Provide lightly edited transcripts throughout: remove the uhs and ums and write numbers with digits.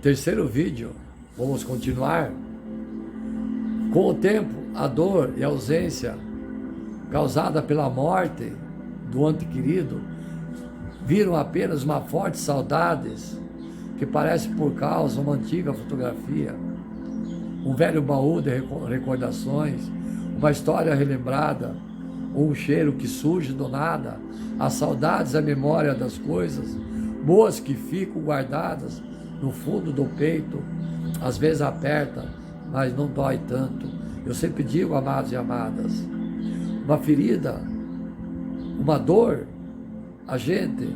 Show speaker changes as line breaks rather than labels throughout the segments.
Terceiro vídeo, vamos continuar. Com o tempo, a dor e a ausência causada pela morte do ente querido viram apenas uma forte saudade que parece por causa de uma antiga fotografia, um velho baú de recordações, uma história relembrada, um cheiro que surge do nada, as saudades, a memória das coisas boas que ficam guardadas no fundo do peito, às vezes aperta, mas não dói tanto. Eu sempre digo, amados e amadas, uma ferida, uma dor, a gente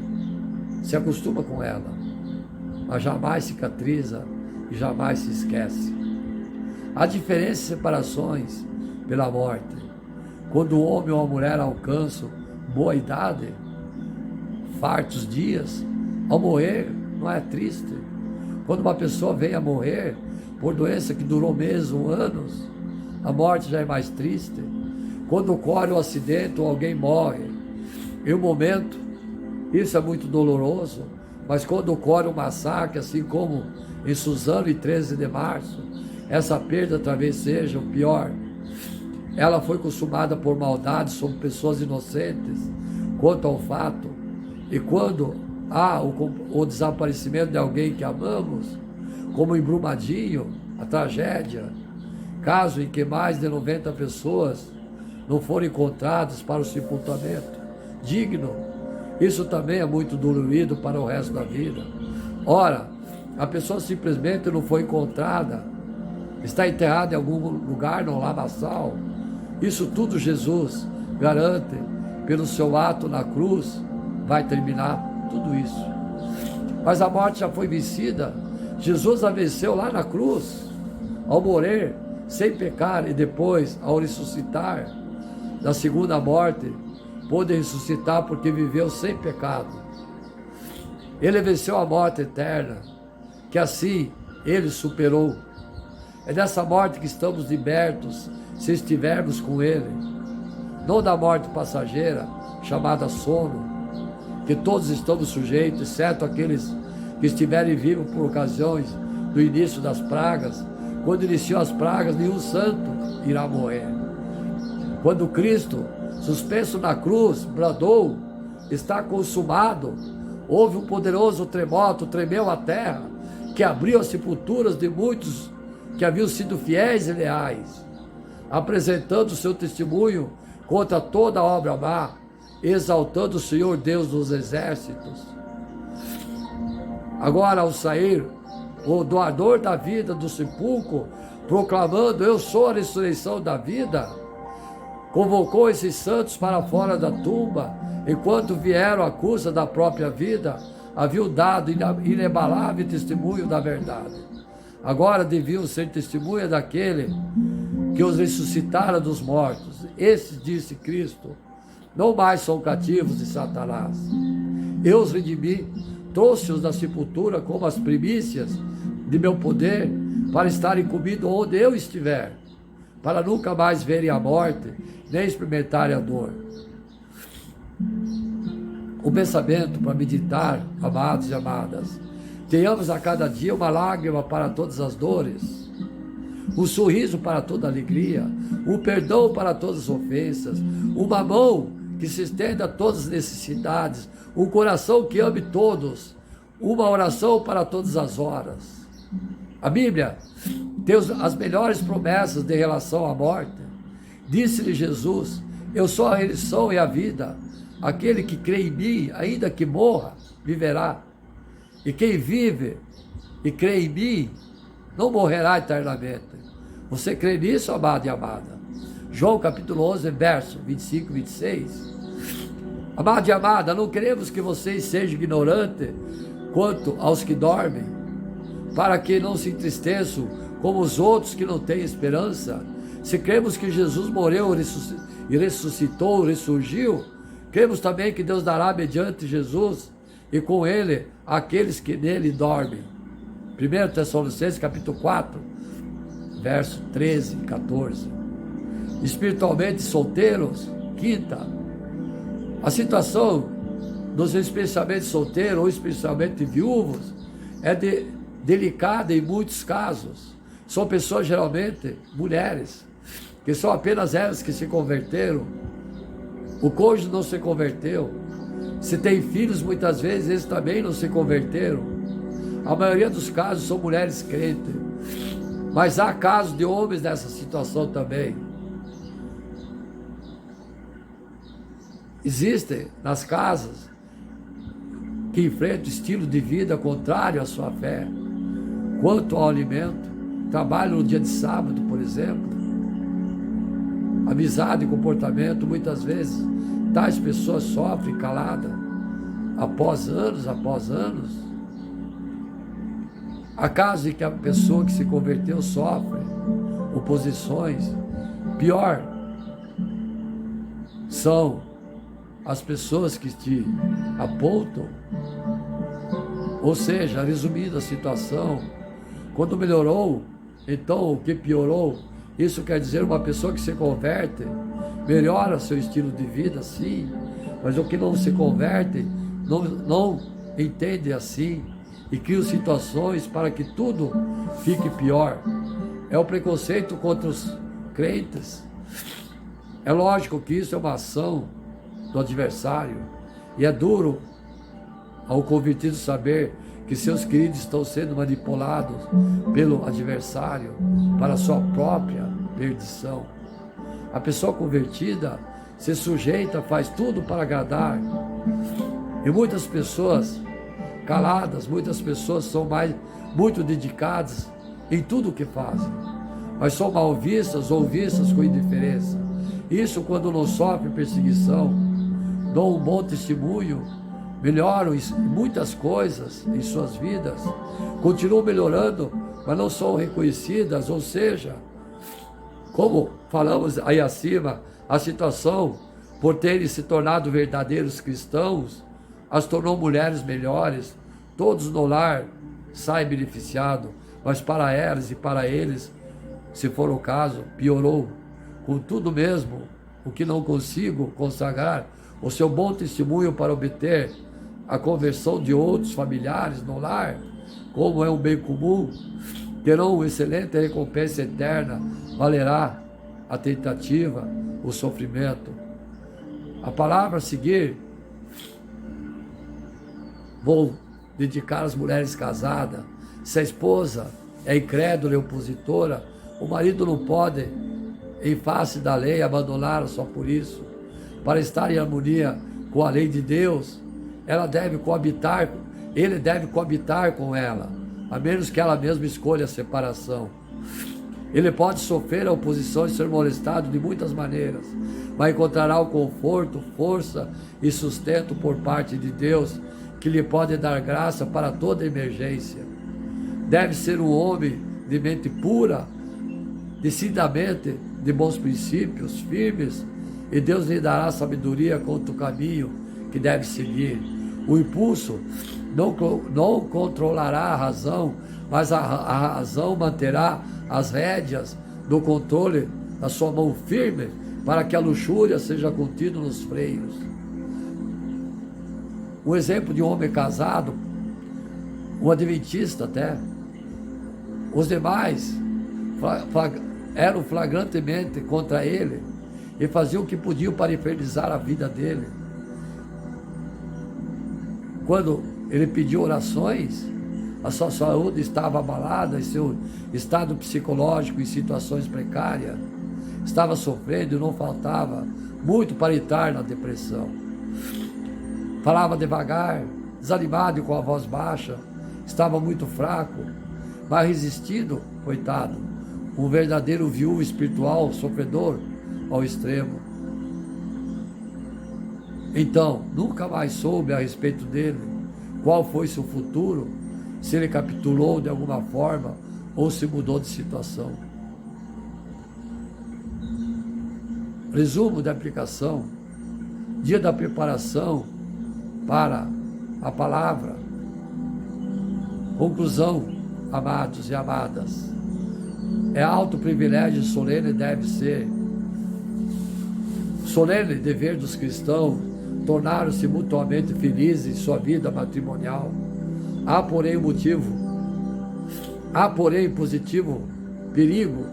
se acostuma com ela, mas jamais cicatriza e jamais se esquece. Há diferentes separações pela morte. Quando o homem ou a mulher alcançam boa idade, fartos dias, ao morrer não é triste. Quando uma pessoa vem a morrer por doença que durou meses ou anos, a morte já é mais triste. Quando ocorre um acidente ou alguém morre, em um momento, isso é muito doloroso, mas quando ocorre um massacre, assim como em Suzano e 13 de março, essa perda talvez seja o pior. Ela foi consumada por maldade sobre pessoas inocentes quanto ao fato. E quando há o desaparecimento de alguém que amamos, como em Brumadinho, a tragédia, caso em que mais de 90 pessoas não foram encontradas para o sepultamento digno, isso também é muito dolorido para o resto da vida. Ora, a pessoa simplesmente não foi encontrada, está enterrada em algum lugar no lamaçal. Isso tudo Jesus garante pelo seu ato na cruz, vai terminar tudo isso. Mas a morte já foi vencida. Jesus a venceu lá na cruz, ao morrer sem pecar e depois ao ressuscitar da segunda morte, pôde ressuscitar porque viveu sem pecado. Ele venceu a morte eterna, que assim ele superou. É dessa morte que estamos libertos se estivermos com ele, não da morte passageira chamada sono, que todos estamos sujeitos, exceto aqueles que estiverem vivos por ocasiões do início das pragas. Quando iniciou as pragas, nenhum santo irá morrer. Quando Cristo, suspenso na cruz, bradou, está consumado, houve um poderoso terremoto, tremeu a terra, que abriu as sepulturas de muitos que haviam sido fiéis e leais, apresentando o seu testemunho contra toda a obra má, exaltando o Senhor Deus dos exércitos. Agora, ao sair, o doador da vida do sepulcro, proclamando: eu sou a ressurreição da vida, convocou esses santos para fora da tumba, enquanto vieram à custa da própria vida, haviam dado inabalável testemunho da verdade. Agora deviam ser testemunha daquele que os ressuscitara dos mortos. Esses, disse Cristo, não mais são cativos de Satanás. Eu os redimi, trouxe-os da sepultura como as primícias de meu poder, para estarem comigo onde eu estiver, para nunca mais verem a morte, nem experimentarem a dor. O pensamento para meditar, amados e amadas: tenhamos a cada dia uma lágrima para todas as dores, um sorriso para toda alegria, um perdão para todas as ofensas, uma mão que se estenda a todas as necessidades, um coração que ame todos, uma oração para todas as horas. A Bíblia tem as melhores promessas de relação à morte. Disse-lhe Jesus: eu sou a ressurreição e a vida, aquele que crê em mim, ainda que morra, viverá. E quem vive e crê em mim, não morrerá eternamente. Você crê nisso, amado e amada? João capítulo 11, verso 25 e 26. Amado e amada, não queremos que vocês sejam ignorantes quanto aos que dormem, para que não se entristeçam como os outros que não têm esperança. Se cremos que Jesus morreu e ressuscitou, ressurgiu, cremos também que Deus dará mediante Jesus e com ele aqueles que nele dormem. 1 Tessalonicenses capítulo 4, verso 13 e 14. Espiritualmente solteiros, quinta, a situação dos especialmente solteiros ou especialmente viúvos é de delicada em muitos casos. São pessoas, geralmente, mulheres, que são apenas elas que se converteram. O cônjuge não se converteu. Se tem filhos, muitas vezes, eles também não se converteram. A maioria dos casos são mulheres crentes. Mas há casos de homens nessa situação também. Existem nas casas que enfrentam estilo de vida contrário à sua fé. Quanto ao alimento, trabalho no dia de sábado, por exemplo, amizade e comportamento, muitas vezes, tais pessoas sofrem calada, após anos. Há casos em que a pessoa que se converteu sofre oposições. Pior, são as pessoas que te apontam. Ou seja, resumindo a situação, quando melhorou, então o que piorou? Isso quer dizer uma pessoa que se converte, melhora seu estilo de vida, sim, mas o que não se converte, não entende assim, e cria situações para que tudo fique pior. É o preconceito contra os crentes. É lógico que isso é uma ação do adversário, e é duro ao convertido saber que seus queridos estão sendo manipulados pelo adversário para a sua própria perdição. A pessoa convertida se sujeita, faz tudo para agradar. E muitas pessoas caladas, muitas pessoas são muito dedicadas em tudo o que fazem, mas são mal vistas ou vistas com indiferença. Isso quando não sofrem perseguição, dão um bom testemunho, melhoram muitas coisas em suas vidas, continuam melhorando, mas não são reconhecidas, ou seja, como falamos aí acima, a situação, por terem se tornado verdadeiros cristãos, as tornou mulheres melhores. Todos no lar saem beneficiados, mas para elas e para eles, se for o caso, piorou. Contudo mesmo, o que não consigo consagrar o seu bom testemunho para obter a conversão de outros familiares no lar, como é um bem comum, terão uma excelente recompensa eterna, valerá a tentativa, o sofrimento. A palavra a seguir, vou dedicar às mulheres casadas. Se a esposa é incrédula e opositora, o marido não pode, em face da lei, abandoná-la só por isso. Para estar em harmonia com a lei de Deus, ela deve coabitar, ele deve coabitar com ela, a menos que ela mesma escolha a separação. Ele pode sofrer a oposição e ser molestado de muitas maneiras, mas encontrará o conforto, força e sustento por parte de Deus, que lhe pode dar graça para toda emergência. Deve ser um homem de mente pura, decididamente de bons princípios, firmes, e Deus lhe dará sabedoria quanto ao caminho que deve seguir. O impulso não controlará a razão, mas a razão manterá as rédeas do controle da sua mão firme, para que a luxúria seja contida nos freios. Um exemplo de um homem casado, um adventista até. Os demais eram flagrantemente contra ele e faziam o que podiam para infernizar a vida dele. Quando ele pediu orações, a sua saúde estava abalada, e seu estado psicológico em situações precárias, estava sofrendo e não faltava muito para entrar na depressão. Falava devagar, desanimado e com a voz baixa, estava muito fraco, mas resistindo, coitado, um verdadeiro viúvo espiritual, sofredor ao extremo. Então, nunca mais soube a respeito dele, qual foi seu futuro, se ele capitulou de alguma forma ou se mudou de situação. Resumo da aplicação: dia da preparação para a palavra. Conclusão, amados e amadas: é alto privilégio solene, deve ser solene dever dos cristãos tornaram-se mutuamente felizes em sua vida matrimonial. Há, porém, um motivo Há, porém, positivo perigo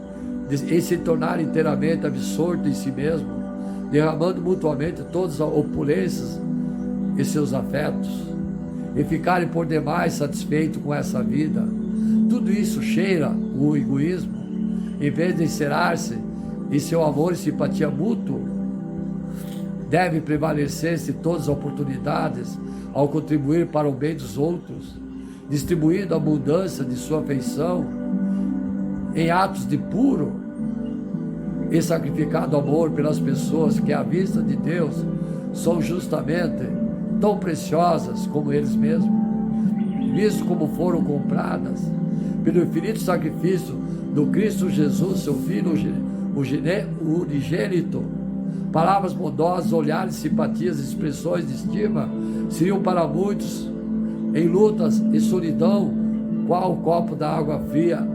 em se tornar inteiramente absorto em si mesmo, derramando mutuamente todas as opulências e seus afetos, e ficarem por demais satisfeitos com essa vida. Tudo isso cheira o egoísmo, em vez de encerrar-se em seu amor e simpatia mútuo. Deve prevalecer-se todas as oportunidades ao contribuir para o bem dos outros, distribuindo a abundância de sua afeição em atos de puro e sacrificado amor pelas pessoas que, à vista de Deus, são justamente tão preciosas como eles mesmos, visto como foram compradas pelo infinito sacrifício do Cristo Jesus, seu Filho unigênito. Palavras bondosas, olhares, simpatias, expressões de estima seriam para muitos em lutas e solidão qual o copo da água fria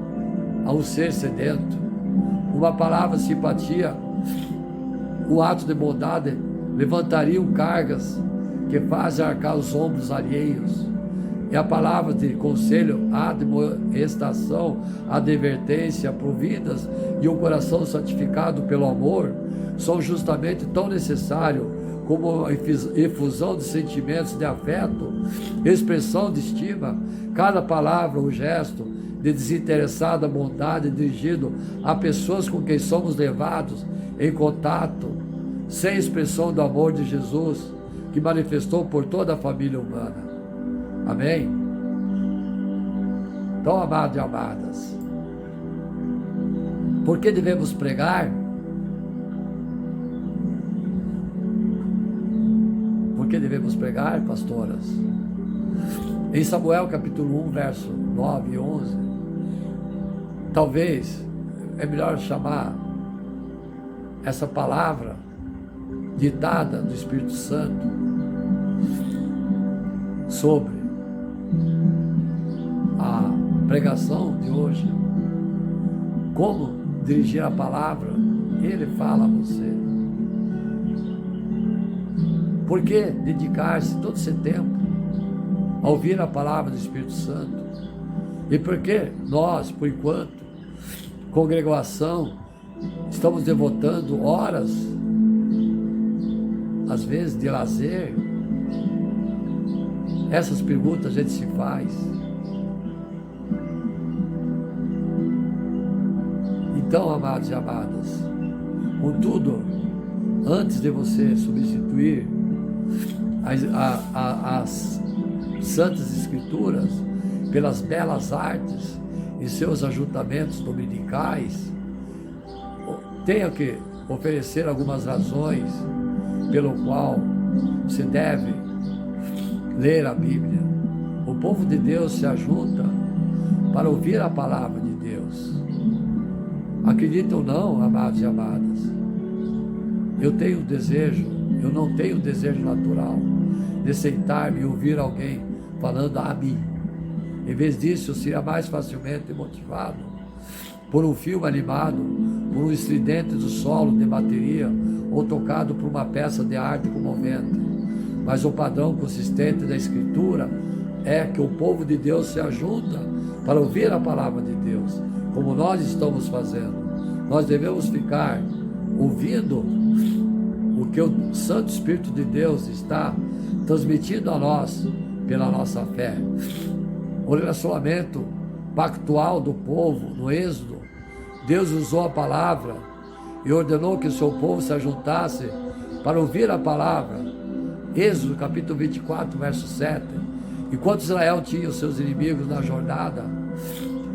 ao ser sedento. Uma palavra de simpatia, o ato de bondade levantariam cargas que fazem arcar os ombros alheios. E a palavra de conselho, a admoestação, a advertência providas e um coração santificado pelo amor são justamente tão necessários como a efusão de sentimentos de afeto, expressão de estima. Cada palavra ou gesto de desinteressada bondade dirigido a pessoas com quem somos levados em contato, sem expressão do amor de Jesus, que manifestou por toda a família humana. Amém? Então, amados e amadas, por que devemos pregar? Por que devemos pregar, pastoras? Em Samuel capítulo 1, verso 9 e 11, talvez é melhor chamar essa palavra ditada do Espírito Santo sobre a pregação de hoje. Como dirigir a palavra, Ele fala a você. Por que dedicar-se todo esse tempo a ouvir a palavra do Espírito Santo? E por que nós, por enquanto, congregação, estamos devotando horas, às vezes de lazer? Essas perguntas a gente se faz. Então, amados e amadas, contudo, antes de você substituir as Santas Escrituras pelas belas artes e seus ajuntamentos dominicais, tenho que oferecer algumas razões pelo qual você deve ler a Bíblia. O povo de Deus se ajunta para ouvir a palavra de Deus. Acreditam ou não, amados e amadas, eu tenho desejo, eu não tenho desejo natural de sentar-me e ouvir alguém falando a mim. Em vez disso, eu seria mais facilmente motivado por um filme animado, por um estridente do solo de bateria ou tocado por uma peça de arte comovente. Mas o padrão consistente da Escritura é que o povo de Deus se ajunta para ouvir a palavra de Deus, como nós estamos fazendo. Nós devemos ficar ouvindo o que o Santo Espírito de Deus está transmitindo a nós pela nossa fé. O relacionamento pactual do povo no Êxodo, Deus usou a palavra e ordenou que o seu povo se ajuntasse para ouvir a palavra. Êxodo capítulo 24, verso 7. Enquanto Israel tinha os seus inimigos na jornada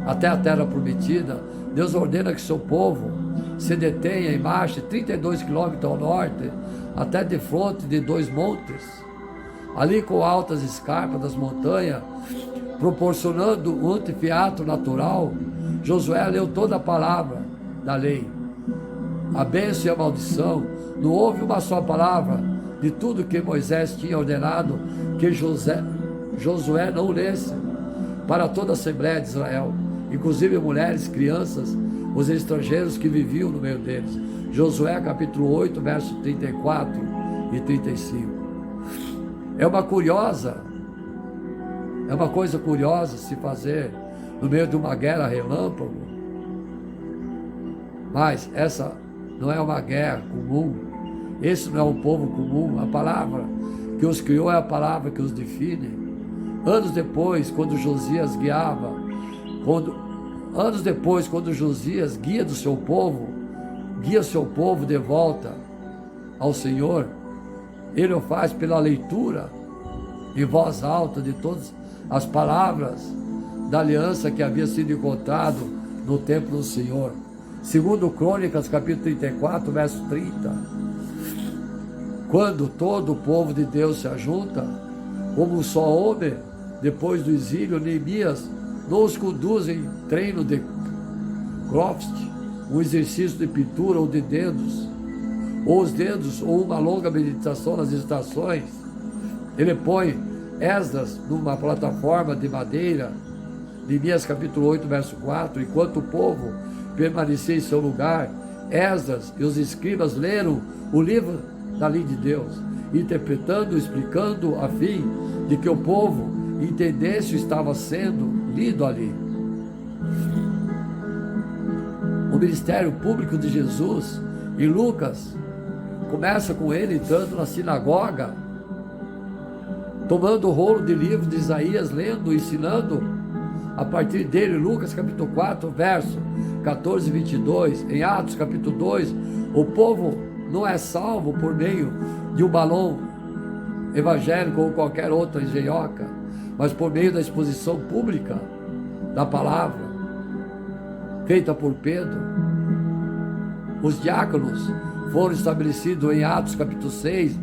até a terra prometida, Deus ordena que seu povo se detenha e marche 32 quilômetros ao norte, até de fronte de 2 montes. Ali, com altas escarpas das montanhas, proporcionando um anfiteatro natural, Josué leu toda a palavra da lei, a bênção e a maldição. Não houve uma só palavra de tudo que Moisés tinha ordenado que Josué não lesse para toda a Assembleia de Israel, inclusive mulheres, crianças, os estrangeiros que viviam no meio deles. Josué capítulo 8, verso 34 e 35. É uma coisa curiosa se fazer no meio de uma guerra relâmpago. Mas essa não é uma guerra comum, esse não é um povo comum. A palavra que os criou é a palavra que os define. Anos depois, quando Josias guia seu povo de volta ao Senhor, ele o faz pela leitura em voz alta de todas as palavras da aliança que havia sido encontrado no templo do Senhor. Segundo Crônicas, capítulo 34, verso 30. Quando todo o povo de Deus se ajunta, como um só homem, depois do exílio, Neemias nos conduz em treino de crossfit, um exercício de pintura ou de dedos, ou uma longa meditação nas estações. Ele põe Esdras numa plataforma de madeira, Neemias capítulo 8, verso 4, enquanto o povo permanecia em seu lugar, Esdras e os escribas leram o livro da lei de Deus, interpretando, explicando, a fim de que o povo entendesse o que estava sendo lido ali. O ministério público de Jesus, em Lucas, começa com ele entrando na sinagoga, tomando o rolo de livro de Isaías, lendo, ensinando a partir dele. Lucas capítulo 4, verso 14 e 22. Em Atos capítulo 2, o povo não é salvo por meio de um balão evangélico ou qualquer outra engenhoca, mas por meio da exposição pública da palavra, feita por Pedro. Os diáconos foram estabelecidos em Atos capítulo 6,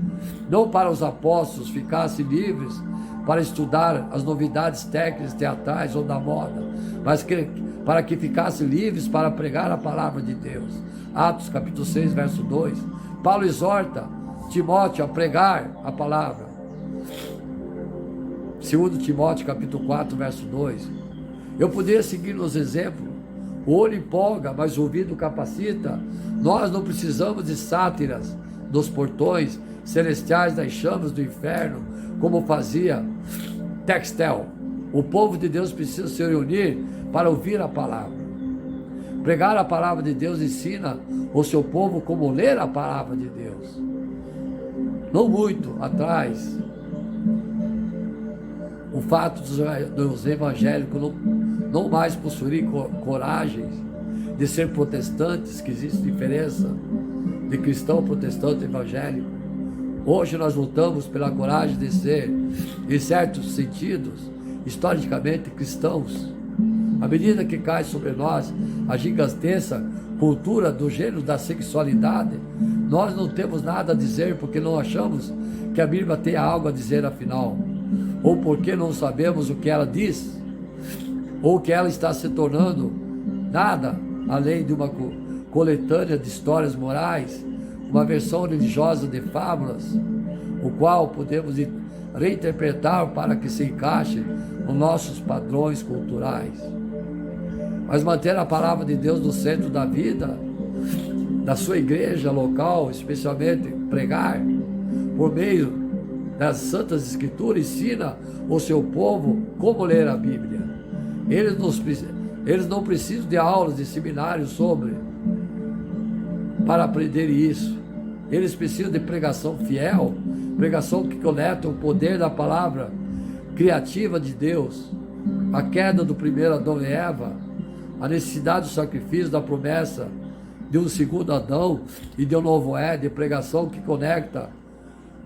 não para os apóstolos ficassem livres para estudar as novidades técnicas, teatrais ou da moda, mas para que ficassem livres para pregar a palavra de Deus. Atos capítulo 6, verso 2. Paulo exorta Timóteo a pregar a palavra. 2 Timóteo capítulo 4, verso 2. Eu poderia seguir nos exemplos. O olho empolga, mas o ouvido capacita. Nós não precisamos de sátiras dos portões celestiais das chamas do inferno, como fazia Textel. O povo de Deus precisa se reunir para ouvir a palavra. Pregar a palavra de Deus ensina o seu povo como ler a palavra de Deus. Não muito atrás, o fato dos evangélicos não mais possuírem coragem de ser protestantes, que existe diferença de cristão, protestante e evangélico. Hoje nós lutamos pela coragem de ser, em certos sentidos, historicamente cristãos. À medida que cai sobre nós a gigantesca cultura do gênero da sexualidade, nós não temos nada a dizer porque não achamos que a Bíblia tenha algo a dizer afinal, ou porque não sabemos o que ela diz, ou que ela está se tornando nada além de uma coletânea de histórias morais, uma versão religiosa de fábulas, o qual podemos reinterpretar para que se encaixe nos nossos padrões culturais. Mas manter a palavra de Deus no centro da vida, da sua igreja local, especialmente pregar, por meio das Santas Escrituras, ensina o seu povo como ler a Bíblia. Eles não precisam de aulas de seminários para aprender isso. Eles precisam de pregação fiel, pregação que conecta o poder da palavra criativa de Deus, a queda do primeiro Adão e Eva, a necessidade do sacrifício, da promessa de um segundo Adão e de um novo Éden, pregação que conecta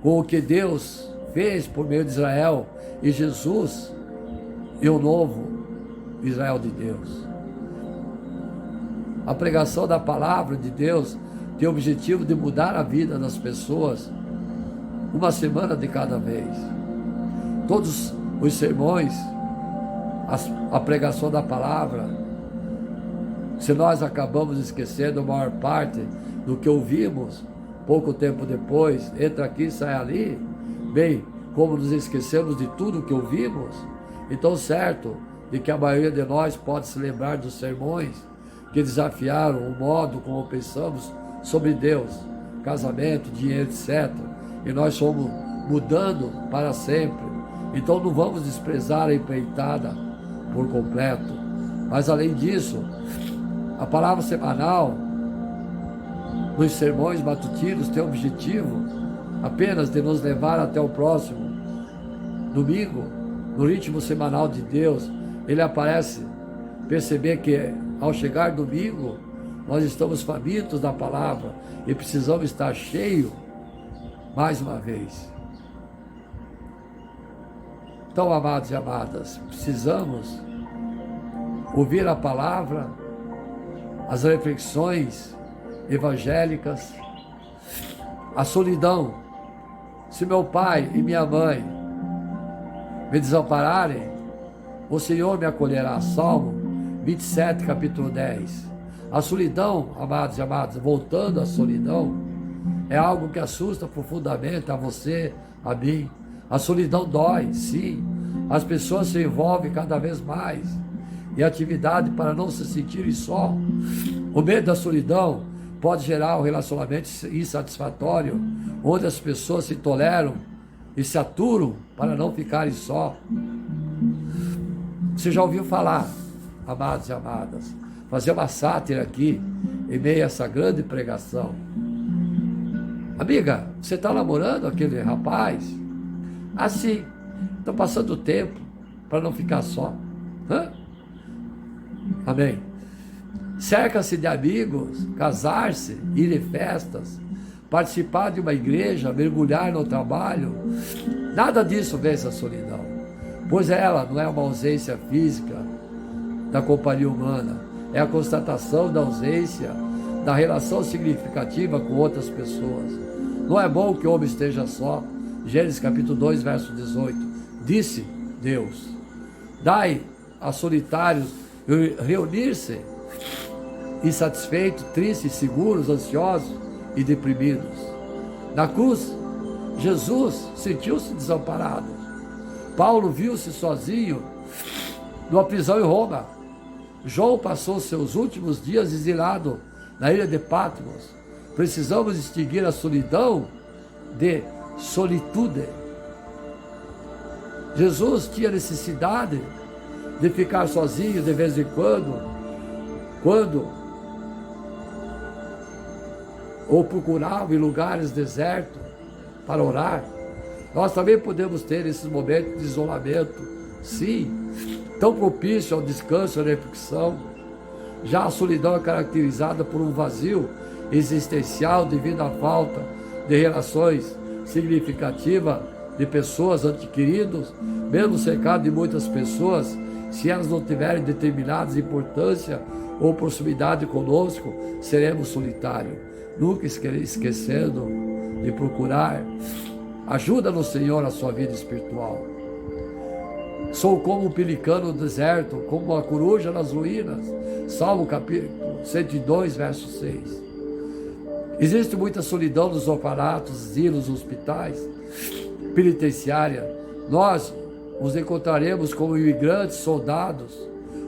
com o que Deus fez por meio de Israel e Jesus e o novo Israel de Deus. A pregação da palavra de Deus tem o objetivo de mudar a vida das pessoas, uma semana de cada vez. Todos os sermões, a pregação da palavra, se nós acabamos esquecendo a maior parte do que ouvimos, pouco tempo depois, entra aqui, sai ali, bem, como nos esquecemos de tudo que ouvimos, então certo de que a maioria de nós pode se lembrar dos sermões que desafiaram o modo como pensamos sobre Deus, casamento, dinheiro, etc. E nós somos mudando para sempre. Então não vamos desprezar a empreitada por completo. Mas além disso, a palavra semanal nos sermões matutinos tem o objetivo apenas de nos levar até o próximo domingo, no ritmo semanal de Deus. Ele aparece, perceber que ao chegar domingo, nós estamos famintos da palavra e precisamos estar cheios mais uma vez. Então, amados e amadas, precisamos ouvir a palavra, as reflexões evangélicas, a solidão. Se meu pai e minha mãe me desampararem, o Senhor me acolherá. Salmo 27, capítulo 10. A solidão, amados e amadas, voltando à solidão, é algo que assusta profundamente a você, a mim. A solidão dói, sim. As pessoas se envolvem cada vez mais em atividade para não se sentirem só. O medo da solidão pode gerar um relacionamento insatisfatório, onde as pessoas se toleram e se aturam para não ficarem só. Você já ouviu falar, amados e amadas, fazer uma sátira aqui, em meio a essa grande pregação? Amiga, você está namorando aquele rapaz? Assim, estou passando o tempo para não ficar só. Amém. Cerca-se de amigos, casar-se, ir em festas, participar de uma igreja, mergulhar no trabalho. Nada disso vence a solidão, pois ela não é uma ausência física da companhia humana, é a constatação da ausência da relação significativa com outras pessoas. Não é bom que o homem esteja só. Gênesis capítulo 2, verso 18. Disse Deus: dai a solitários reunir-se, insatisfeitos, tristes, inseguros, ansiosos e deprimidos. Na cruz, Jesus sentiu-se desamparado. Paulo viu-se sozinho numa prisão em Roma. João passou seus últimos dias exilado na ilha de Patmos. Precisamos extinguir a solidão de solitude. Jesus tinha necessidade de ficar sozinho de vez em quando ou procurava em lugares desertos para orar. Nós também podemos ter esses momentos de isolamento, sim, tão propício ao descanso e à reflexão. Já a solidão é caracterizada por um vazio existencial devido à falta de relações significativas de pessoas, adquiridos, mesmo cercado de muitas pessoas, se elas não tiverem determinada importância ou proximidade conosco, seremos solitários. Nunca esquecendo de procurar ajuda no Senhor na sua vida espiritual. Sou como um pelicano no deserto, como uma coruja nas ruínas. Salmo capítulo 102, verso 6. Existe muita solidão nos orfanatos, asilos, hospitais, penitenciária. Nós os encontraremos como imigrantes, soldados,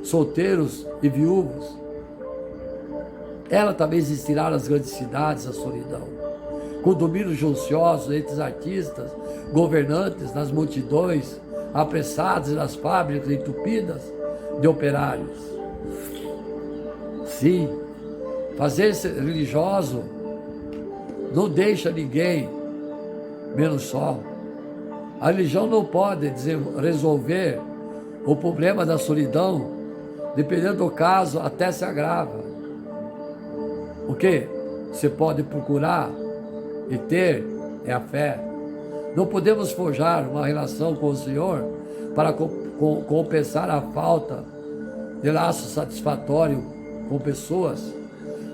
solteiros e viúvos. Ela também existirá nas grandes cidades, a solidão. Condomínios junciosos entre os artistas, governantes, nas multidões, apressados nas fábricas entupidas de operários. Sim, fazer-se religioso não deixa ninguém menos só. A religião não pode resolver o problema da solidão, dependendo do caso, até se agrava. O que você pode procurar e ter é a fé. Não podemos forjar uma relação com o Senhor para compensar a falta de laço satisfatório com pessoas.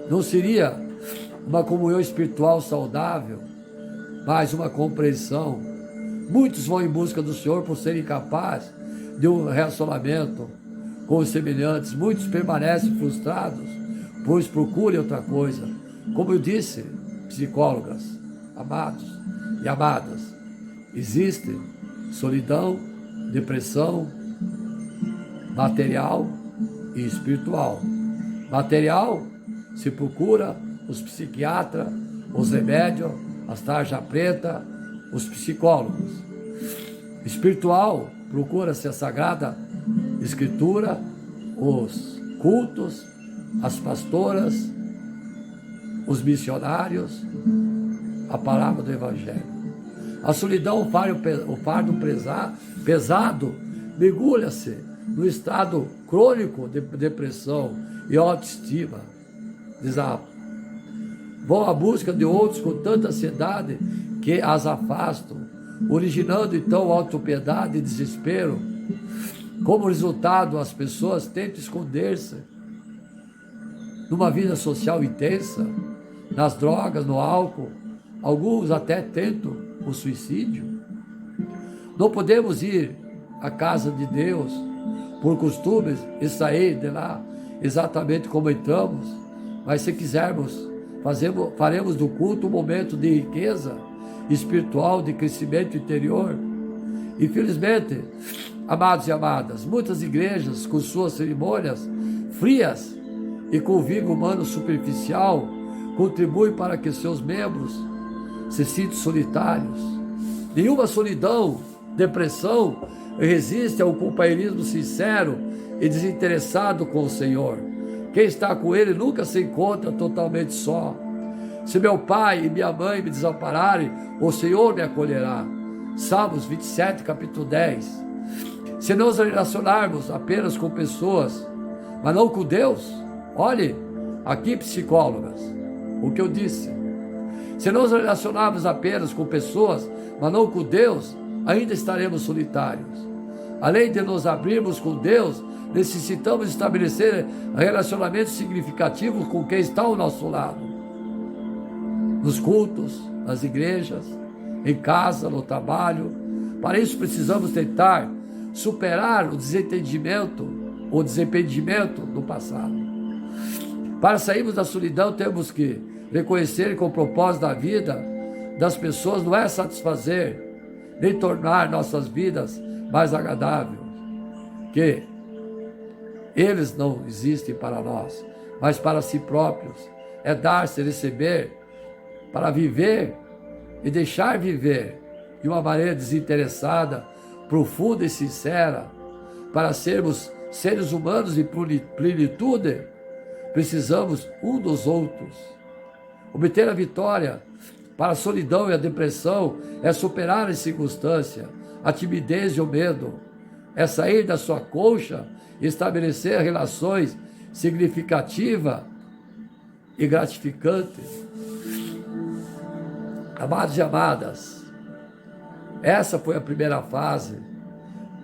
Não seria uma comunhão espiritual saudável, mas uma compreensão. Muitos vão em busca do Senhor por serem capazes de um relacionamento com os semelhantes. Muitos permanecem frustrados, pois procurem outra coisa. Como eu disse, psicólogas, amados e amadas, existe solidão, depressão material e espiritual. Material, se procura os psiquiatras, os remédios, as tarjas pretas, os psicólogos. Espiritual, procura-se a Sagrada Escritura, os cultos, as pastoras, os missionários, a palavra do Evangelho. A solidão, o fardo pesado, mergulha-se no estado crônico de depressão e autoestima. Vão à busca de outros com tanta ansiedade que as afastam, originando então autopiedade e desespero. Como resultado, as pessoas tentam esconder-se numa vida social intensa, nas drogas, no álcool, alguns até tentam o suicídio. Não podemos ir à casa de Deus por costumes e sair de lá exatamente como entramos, mas se quisermos, faremos do culto um momento de riqueza espiritual, de crescimento interior. Infelizmente, amados e amadas, muitas igrejas com suas cerimônias frias e convívio humano superficial contribuem para que seus membros se sintam solitários. Nenhuma solidão, depressão resiste ao companheirismo sincero e desinteressado com o Senhor. Quem está com Ele nunca se encontra totalmente só. Se meu pai e minha mãe me desampararem, o Senhor me acolherá. Salmos 27, capítulo 10. Se nos relacionarmos apenas com pessoas, mas não com Deus, olhe, aqui psicólogas, o que eu disse. Se nos relacionarmos apenas com pessoas, mas não com Deus, ainda estaremos solitários. Além de nos abrirmos com Deus, necessitamos estabelecer relacionamentos significativos com quem está ao nosso lado. Nos cultos, nas igrejas, em casa, no trabalho. Para isso precisamos tentar superar o desentendimento, o desarrependimento do passado. Para sairmos da solidão, temos que reconhecer que o propósito da vida das pessoas não é satisfazer, nem tornar nossas vidas mais agradáveis, que eles não existem para nós, mas para si próprios. É dar-se, receber, para viver e deixar viver de uma maneira desinteressada, profunda e sincera. Para sermos seres humanos em plenitude, precisamos um dos outros. Obter a vitória para a solidão e a depressão é superar a circunstância, a timidez e o medo. É sair da sua colcha e estabelecer relações significativas e gratificantes. Amados e amadas, essa foi a primeira fase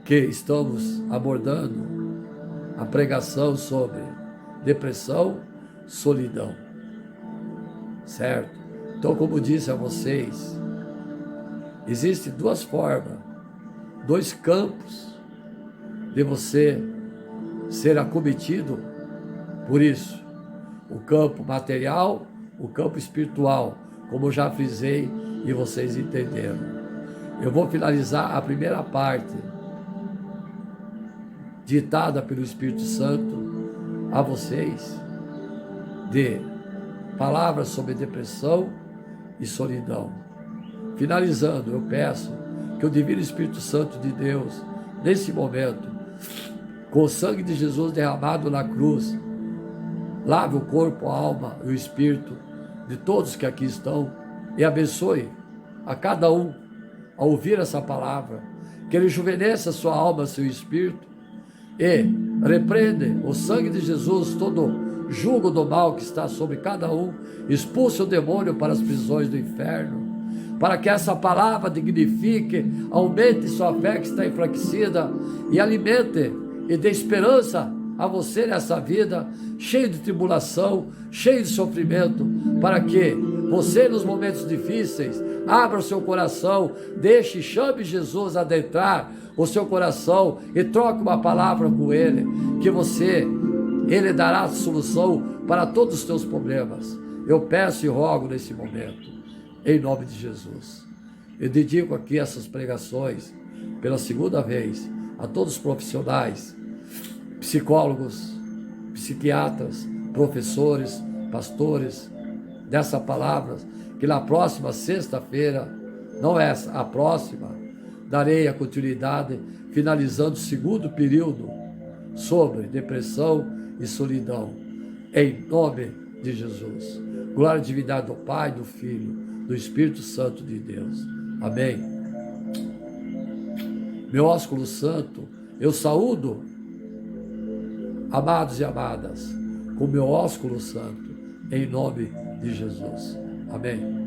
que estamos abordando, a pregação sobre depressão, solidão. Certo? Então, como disse a vocês, existem duas formas, dois campos de você ser acometido por isso. O campo material, o campo espiritual, como eu já frisei e vocês entenderam. Eu vou finalizar a primeira parte, ditada pelo Espírito Santo a vocês, de palavras sobre depressão e solidão. Finalizando, eu peço que o Divino Espírito Santo de Deus, nesse momento, com o sangue de Jesus derramado na cruz, lave o corpo, a alma e o espírito de todos que aqui estão e abençoe a cada um a ouvir essa palavra, que ele rejuvenesça sua alma, seu espírito, e repreende o sangue de Jesus todo jugo do mal que está sobre cada um, expulse o demônio para as prisões do inferno, para que essa palavra dignifique, aumente sua fé que está enfraquecida e alimente e dê esperança a você nessa vida, cheio de tribulação, cheio de sofrimento, para que você nos momentos difíceis, abra o seu coração, deixe, chame Jesus a adentrar o seu coração e troque uma palavra com Ele, que Ele dará a solução para todos os teus problemas. Eu peço e rogo nesse momento, em nome de Jesus. Eu dedico aqui essas pregações, pela segunda vez, a todos os profissionais, psicólogos, psiquiatras, professores, pastores, dessa palavra, que na próxima sexta-feira, não essa, a próxima, darei a continuidade, finalizando o segundo período sobre depressão e solidão, em nome de Jesus. Glória e divindade do Pai, do Filho, do Espírito Santo de Deus. Amém. Meu ósculo santo, eu saúdo, amados e amadas, com meu ósculo santo, em nome de Jesus. Amém.